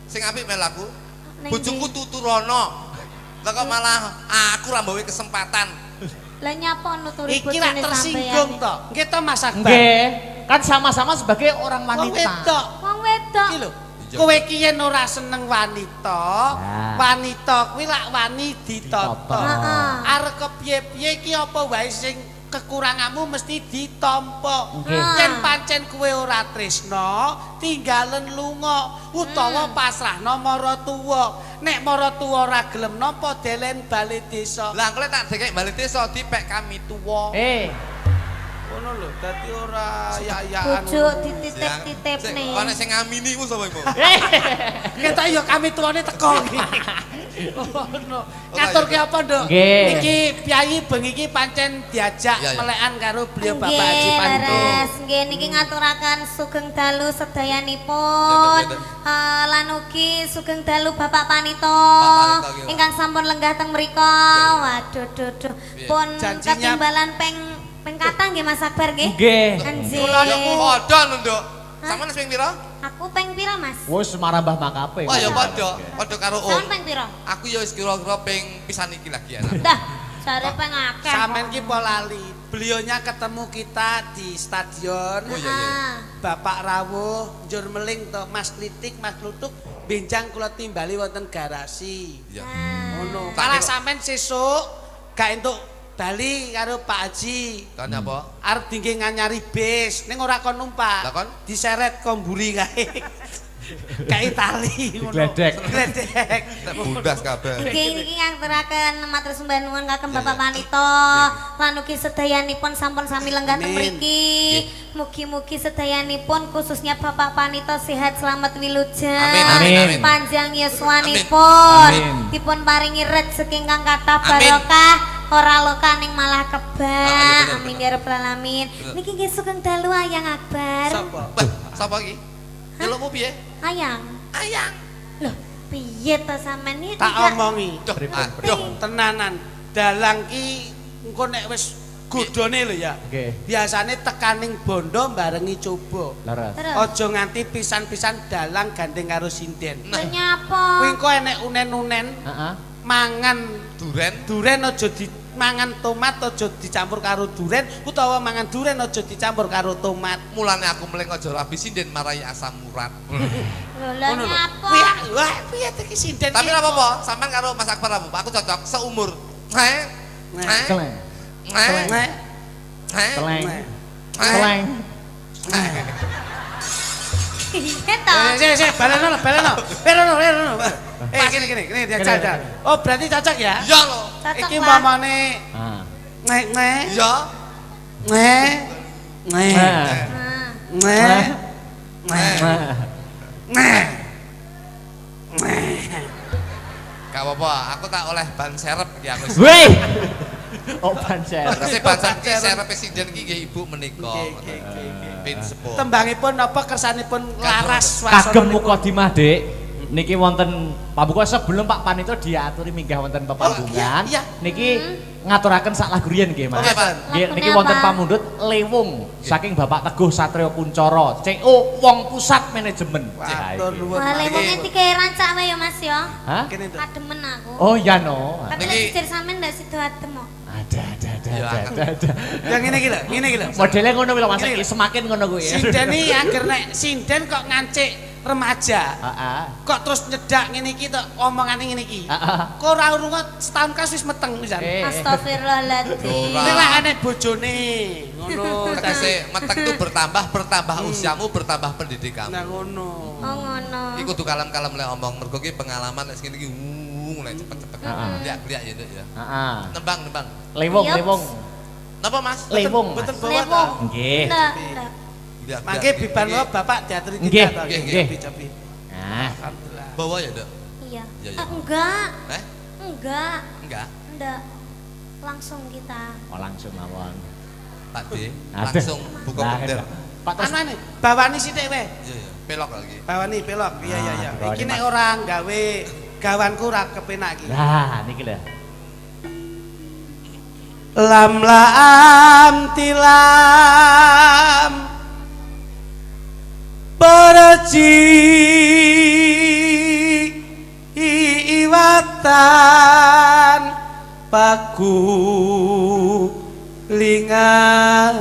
sing apik melaku. Bojoku tuturono. Lah kok malah aku ra mbawe kesempatan.
Lah nyapa nuturi
Iki lak
bojone
tersinggung
sampean.
to. Nggih to Mas Akbar.
Nggih, kan sama-sama sebagai orang
Wong
wanita.
wedok.
Wong wedok.
Iki lho. Kowe ki yen ora seneng wanita, wanita kuwi lak wani ditata.
Heeh.
Arep kepiye-piye ki apa wae sing kekuranganmu mesti ditampa. Yen pancen kowe ora tresna, tinggalen lunga utawa pasrahno maratuwa. Nek maratuwa ora gelem nampa delen bali desa.
Lah kowe tak dekek bali desa dipek kami tuwa.
Ngono lho, dadi ora ya-yaan.
Bojo dititip-titipne.
Ana sing ngamini ku sapa iku?
Ketok ya kami tuane teko iki. Ngono. Ngaturke apa, Nduk?
Nggih.
Iki piyayi bengi iki pancen diajak melekan karo beliau Bapak Haji Panto.
Leres, nggih niki ngaturaken sugeng dalu sedayanipun. Lan ugi sugeng dalu Bapak Panito ingkang sampun lenggah teng mrika. Waduh duh. Pun ketimbalan peng katang nggih Mas Akbar nggih.
Nggih.
Anjir.
Kula niku padha lho, Nduk. Sampeyan ping pira?
Aku peng pira, Mas?
Wis marambah makape.
Oh ya padha karo Om.
Sampeyan peng pira?
Aku ya wis kira-kira ping pisan iki lagi enak.
Dah, jare peng akeh.
Sampeyan ki po lali. Beliaunya ketemu kita di stadion.
Oh iya.
Bapak rawuh njur meling to Mas Klitik, Mas Klutuk benjang kula timbali wonten garasi.
Iya.
Ngono. Malah sampean sesuk gak entuk bali karo Pak Haji.
Kan apa?
Arep dingge nganyari bis, ning ora kon numpak.
Lah kon?
Diseret komburi kae. Kae tali ngono.
Gledek.
Gledek.
Nek bundas kabeh.
Niki ngaturaken matur sembah nuwun kagem Bapak Panito. Lan ugi sedayanipun sampun sami lenggah teng mriki. Mugi-mugi sedayanipun khususnya Bapak Panito sehat selamat wilujeng.
Amin.
Panjang yuswanipun. Dipun paringi rezeki ingkang kathah barokah. Ora lokaning malah kebak. Amin ya rabbal alamin. Niki nggih sugeng dalu Ayang Akbar.
Sapa iki? Nyelukmu piye?
Ayang.
Ayang.
Loh, piye to sampean iki?
Tak omongi.
Aduh.
Tenanan. dalang ki engko nek wis godhone lho ya.
Nggih.
Biasane tekaning bondo barengi coba.
Leres.
Terus.
Aja nganti pisan-pisan dalang gandeng karo sinden.
Lho nyapa?
Kuwi engko enek unen-unen
Heeh.
mangan
duren
aja mangan tomat aja dicampur karo duren utawa mangan duren aja dicampur karo tomat.
mulane aku meleng aja rabi sinden marai asam urat.
Lho lah
Ngono lho.
nyapa?
Wah, piye iki sinden
Tapi
ki?
ora apa-apa, sampean karo Mas Akbar apa? Aku cocok seumur.
Keleng.
Nek
Keleng. Keleng.
Iya toh.
Sik, baleno. Berono. Kene dia. Oh, berarti cocok ya?
Iya lho.
Cocok
Iki
lah.
mamane
Ah.
nek
Iya.
Nah.
Gak apa-apa, aku tak oleh ban serep iki aku.
Weh. Oh pancen.
Terus ban serep sinden iki nggih Ibu menika. Pin sepuh.
tembangipun apa kersanipun laras
Kagem Mukadimah, Dik. Niki wonten pambuka sebelum Pak Panito diaturi minggah wonten pepanggungan.
iya.
Niki ngaturaken sak lagu riyen nggih, Mas.
Oke, Pak.
Nggih,
Lagune
niki wonten
apa?
pamundhut Lewung saking Bapak Teguh Satrio Kuncoro, CO Wong Pusat Manajemen.
Matur nuwun.
Wah, lewunge dikei rancak wae ya Mas ya.
Hah?
Kene to.
Kademen aku.
Oh iya no.
Tapi
Niki-
lek jujur sampean ndak sido adem kok.
Ada.
Yang ngene iki lho.
Modelnya ngono kuwi lho Mas,
Ngene
iki
lho.
semakin ngono kuwi.
Sinden iki anger nek sinden kok ngancik remaja.
Heeh.
Kok terus nyedak ngene iki tok omongane ngene iki.
Heeh.
Kok ora urung setahun kas wis meteng pisan.
Astagfirullahaladzim.
Ning lak aneh bojone. Ngono
Tegese meteng itu bertambah usiamu, bertambah pendidikanmu.
Nah ngono.
Oh ngono.
Iki kudu kalem-kalem lek omong mergo ki pengalaman lek ngene iki lek cepet-cepet.
Heeh.
Liak-liak ya, Nduk ya.
Heeh.
Nembang.
Lewung,
Yups.
lewung.
Napa Mas?
Lewung.
Betul
Mas.
bawa
Lewung.
ta.
Nggih.
Ndak.
Liak.
Mangke biban wae Bapak diaturi
Nggih,
kita to.
nggih.
Cobi.
Nah,
Alhamdulillah.
Bawa ya, Nduk.
Iya.
Iya, iya.
Enggak.
Eh?
Enggak.
Enggak.
Ndak. Langsung kita.
oh langsung mawon.
Pak D,
Ada.
langsung buka
Nah,
bender.
Pak terus
Anane, bawani sithik wae.
Iya, iya. Pelok lagi.
Bawani pelok. Iya.
bawani,
Iki nek
Mas.
ora gawe gawanku ora kepenak iki.
Nah, niki lho.
Lam laam tilam berji iwatan paku lingan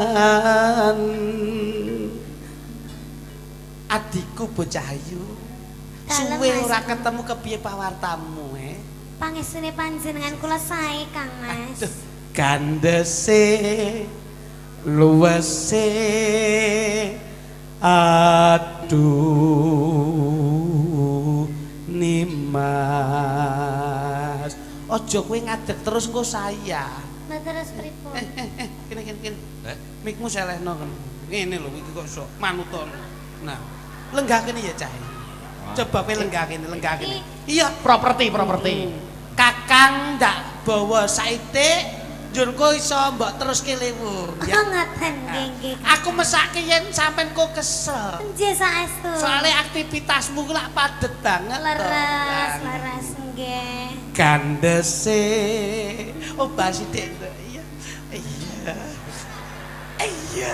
adikku bocah ayu
Dalem,
suwe
Mas.
ora ketemu kepiye pawartamu
Pangesune panjenengan kula sae Kang Mas.
gandese luwese aduh nimas ojo kowe ngadeg terus engko saya
Mbak terus pripun?
kene
Eh?
mikmu selehno kan ngene lho iki kok iso manuton nah lenggah kene ya cah coba kowe lenggah kene iya
Properti.
kakang ndak bawa saite njur kowe iso mbok teruske lewung
Oh
ya
ngaten nggih.
aku mesake yen sampean kok kesel
Nggih saestu.
soalnya aktivitasmu ku lak padet banget toh.
leres nggih.
Gandese oh basi dek iya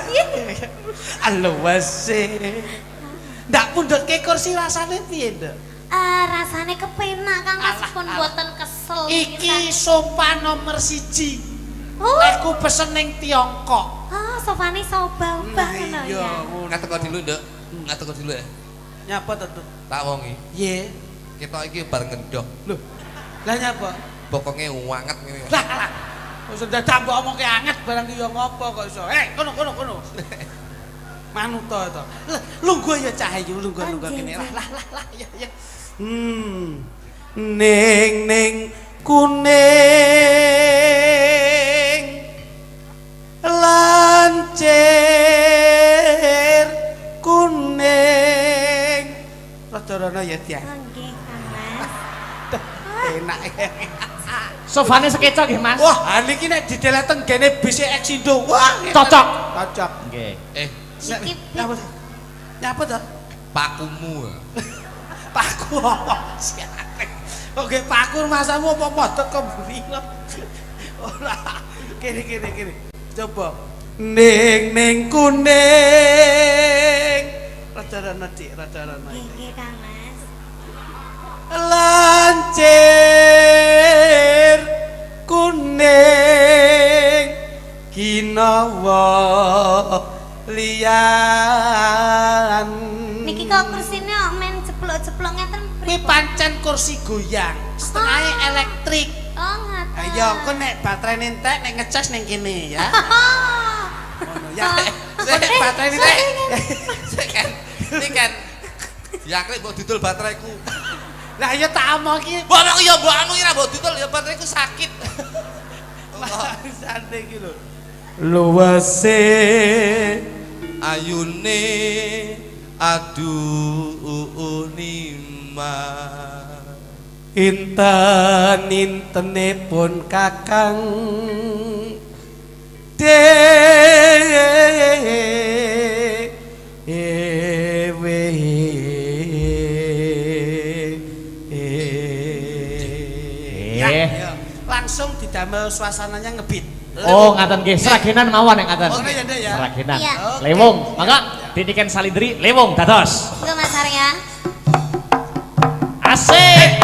alwase ndak pundhut ke kursi rasane piye nduk
Rasane kepenak Kang Mas
Alah,
pun
alah.
boten kesel.
iki sofa nomor 1
Oh,
aku pesen ning Tiongkok
sofane soba-ubah ngono ya.
Ngateko dulu, Nduk. Ngateko dulu ya.
nyapa to Nduk
Tak wongi.
ye
Kita iki bar ngendok.
lho lah nyapa
Bokonge wanget ngene.
lah wis dadak mbok omongke anget barang ki yo ngopo kok iso kono manut to lungguh ya cahayu lungguh kene lah ya ning kuning lancir kuning rada-rada ya dia
Nggih Kang Mas.
enak
Sofane sekeca nggih, Mas.
wah niki nek didelet tenggene bis Exindo wah
Cocok. Nggih.
Iki
nyapa to
Pakumu.
paku siate oke paku masamu apa modot kok buri Ora. Kene. Coba. Ning kuning. Rada-rada Dik, rada-rada.
Nggih Kang Mas.
Lancir kuning ginawa liyan.
Niki kok kursine kok men jeblok-jeblok ngeten
Kuwi pancen kursi goyang, setengahnya elektrik.
Oh, ngaten.
Ayo engko nek baterai entek nek ngecas ning kene ya. Ngono ya. Nek baterai entek.
Ini kan diakrek mbok didol bateraiku.
Lah ya tak omong iki.
Mbok aku ya mbok anu ora mbok didol ya bateraiku sakit.
Sante iki lho. Luwese
Ayune aduh nima
inten-intenipun Kakang dewe ya, langsung didamel suasananya ngebit.
Oh, ngaten nggih, seragenan mawon nek ngaten.
Oh, ya, Ndek ya.
Seragenan.
Iya.
Lewung, mangga didiken salindri lewung dados.
Engko Mas Arya.
Asik.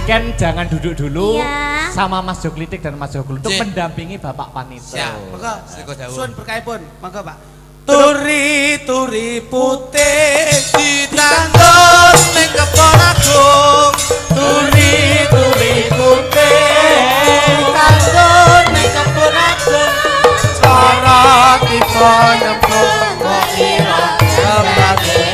Niken jangan duduk dulu
Iya.
sama Mas Joklitik dan Mas Jogul untuk
Cik.
mendampingi Bapak Panito.
Siap.
Monggo.
Siko dawuh.
Suwun berkahipun. Monggo, Pak. Turi putih
Ditandur ning kebon agung.
turi putih
Ditandur ning kebon agung. Cara kita nyemplung kok ira kembali.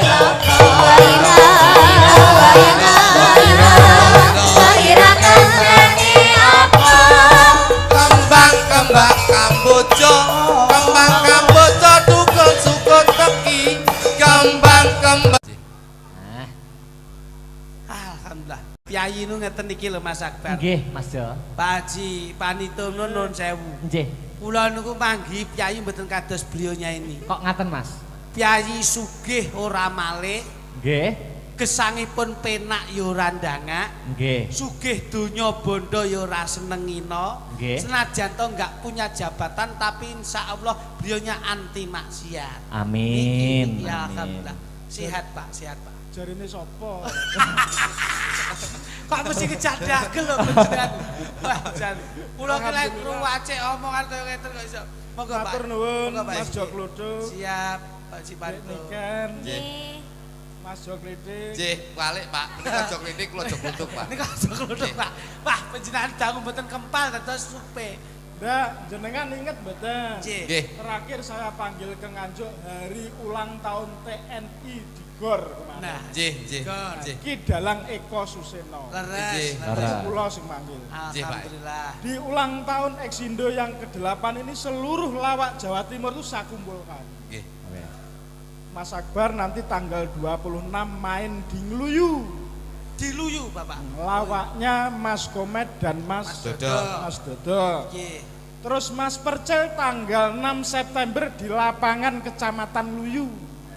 Kembang kamboja, kembang kamboja tukul sukut teki. Kembang.
Alhamdulillah. Piyayi nu ngeten iki lho Mas Akbar.
Nggih, Mas Jo.
Pak Haji Panito nuwun sewu.
Nggih.
Kula niku manggi piyayi mboten kados beliaunya ini.
Kok ngaten, Mas?
Piyayi sugih ora malih,
Nggih.
gesangipun penak ya ora ndangak.
Nggih.
Sugih donya bondo ya ora senengina.
Nggih.
Senajan to enggak punya jabatan tapi insya Allah beliaunya anti maksiat.
Amin.
Niki, ya
Amin.
alhamdulillah. Sehat Pak, sehat Pak.
Jarine sapa?
Kok mesti kejar dagel lho panjenengan. Wah, jan. Kula ki lek ruwace omongan kaya ngeten kok iso. Monggo Pak.
Matur nuwun
Monggo, Pak.
Mas Joklodo.
Siap, Pak Cipanto.
Niken,
Nggih.
Mas Joklitik.
Nggih, balik Pak. Menika jok klinik kula jok kluthuk Pak.
Niku aja kluduk Pak. Wah, panjenengan dangu mboten kempal dados supe.
Ndak, jenengan inget mboten?
Nggih.
Nggih.
Terakhir saya panggil ke Nganjuk hari ulang tahun TNI di GOR kemarin.
Nah,
Nggih, nggih.
Gor.
Nggih.
Ki Dalang Eko Suseno.
leres.
Nggih.
leres.
Kula sing manggil.
Alhamdulillah.
Di ulang tahun Eksindo yang ke-8 ini seluruh lawak Jawa Timur itu saya kumpulkan.
Nggih.
Mas Akbar nanti tanggal 26 main di Ngluyu.
Diluyu Bapak.
Lawaknya Mas Komet dan Mas
Dodo.
Mas Dodo.
Nggih.
Terus Mas Percel tanggal 6 September di lapangan Kecamatan Luyu.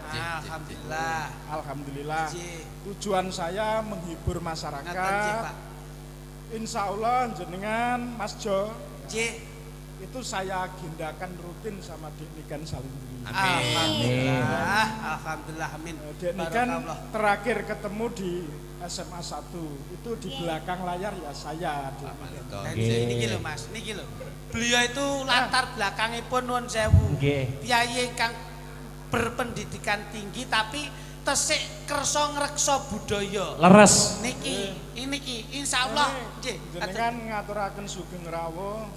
Alhamdulillah.
Alhamdulillah.
Nggih.
Tujuan saya menghibur
Ngaten nggih,
masyarakat.
Pak.
Insya Allah jenengan Mas Jo
Nggih.
itu saya agendakan rutin sama Dek Niken Salindri.
Amin.
Alhamdulillah. Alhamdulillah amin.
Dek Niken
Barakallah.
terakhir ketemu di SMA 1 itu di belakang layar ya saya Dek Niken.
Dan
Nggih.
niki lho Mas, niki lho. Beliau itu latar belakangipun nuwun sewu.
Nggih.
Piyayi ingkang berpendidikan tinggi tapi tesik kersa ngreksa budaya.
Leres.
Niki insyaallah nggih.
Jenengan ngaturaken sugeng rawuh.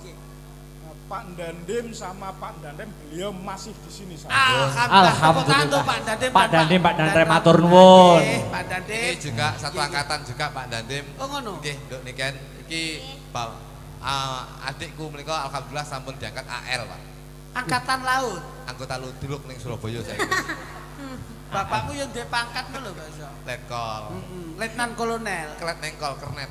Pak Dandim sama Pak Dandem beliau masih di sini saya.
Alhamdulillah. Tepuk tangan tuh
Alhamdulillah.
Pak Dandim.
Pak
dan
Dandim, Pak Dandem,
dan
matur nuwun.
Nggih, Pak Dandim.
Ini juga satu angkatan juga Pak Dandim.
Oh ngono.
Nggih, Nduk Niken iki adikku menika alhamdulillah sampun diangkat AL, Pak.
Angkatan laut.
Anggota Ludruk ning Surabaya saya.
Bapakku yang duwe pangkat lho Pak Iso.
Letkol.
Letnan Kolonel.
Klet nengkol kernet.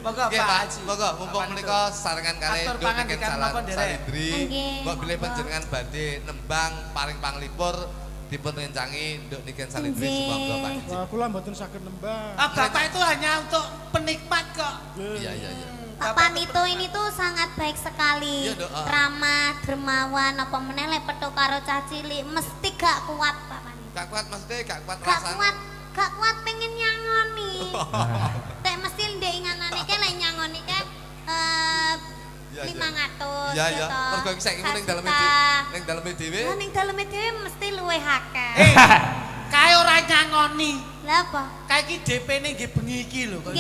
Monggo
Nggih,
Pak
Pak.
Haji.
Monggo mumpung menika sarengan kalih
Atur
Nduk Niken
pangandikan napa, Derek?
Salindri.
Nggih,
Mbok bilih
monggo.
panjenengan badhe nembang paring panglipur dipun rencangi Nduk Niken Salindri
Nggih.
sumangga Pak Haji.
Wah, kula mboten saged nembang.
Bapak itu hanya untuk penikmat kok.
Iya, iya, iya.
Pak Panito ini tuh sangat baik sekali.
Iya, Dok.
Ramah, dermawan, apa meneh lek petuk karo cah cilik mesti gak kuat Pak Panito.
Gak kuat maksudnya gak kuat
Gak
rasane.
kuat pengen nyangoni. Tek mesti ndek inganane ke lek nyangoni ke
Iya, iya.
500.
Iya, iya.
gitu.
Mergo iki saiki ning daleme ning daleme dhewe.
Lah ning daleme dhewe mesti luwih akeh.
Kae ora nyangoni.
Lah apa?
Kae iki DP-ne nggih bengi iki lho kok.